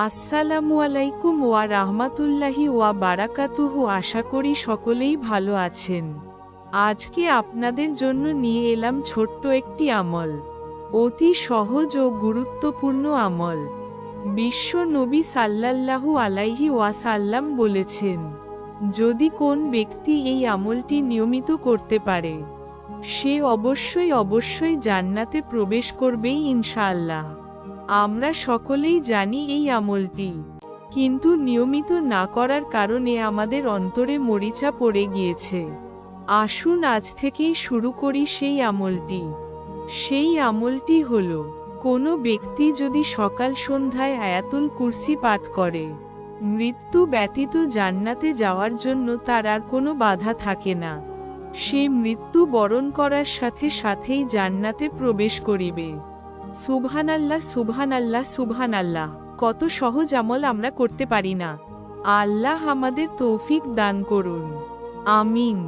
আসসালামু আলাইকুম ওয়া রাহমাতুল্লাহি ওয়া বারাকাতুহু। আশা করি সকলেই ভালো আছেন। আজকে আপনাদের জন্য নিয়ে এলাম ছোট্ট একটি আমল, অতি সহজ ও গুরুত্বপূর্ণ আমল। বিশ্ব নবী সাল্লাল্লাহু আলাইহি ওয়াসাল্লাম বলেছেন, যদি কোন ব্যক্তি এই আমলটি নিয়মিত করতে পারে, সে অবশ্যই জান্নাতে প্রবেশ করবেই ইনশাআল্লাহ। আমরা সকলেই জানি এই আমলটি, কিন্তু নিয়মিত না করার কারণে আমাদের অন্তরে মরিচা পড়ে গিয়েছে। আসুন আজ থেকেই শুরু করি সেই আমলটি। সেই আমলটি হল, কোনো ব্যক্তি যদি সকাল সন্ধ্যায় আয়াতুল কুরসি পাঠ করে, মৃত্যু ব্যতীত জান্নাতে যাওয়ার জন্য তার আর কোনো বাধা থাকে না। সে মৃত্যু বরণ করার সাথে সাথেই জান্নাতে প্রবেশ করিবে। সুবহানাল্লাহ, সুবহানাল্লাহ, সুবহানাল্লাহ। কত সহজ আমল আমরা করতে পারি না। আল্লাহ আমাদের তৌফিক দান করুন। আমিন।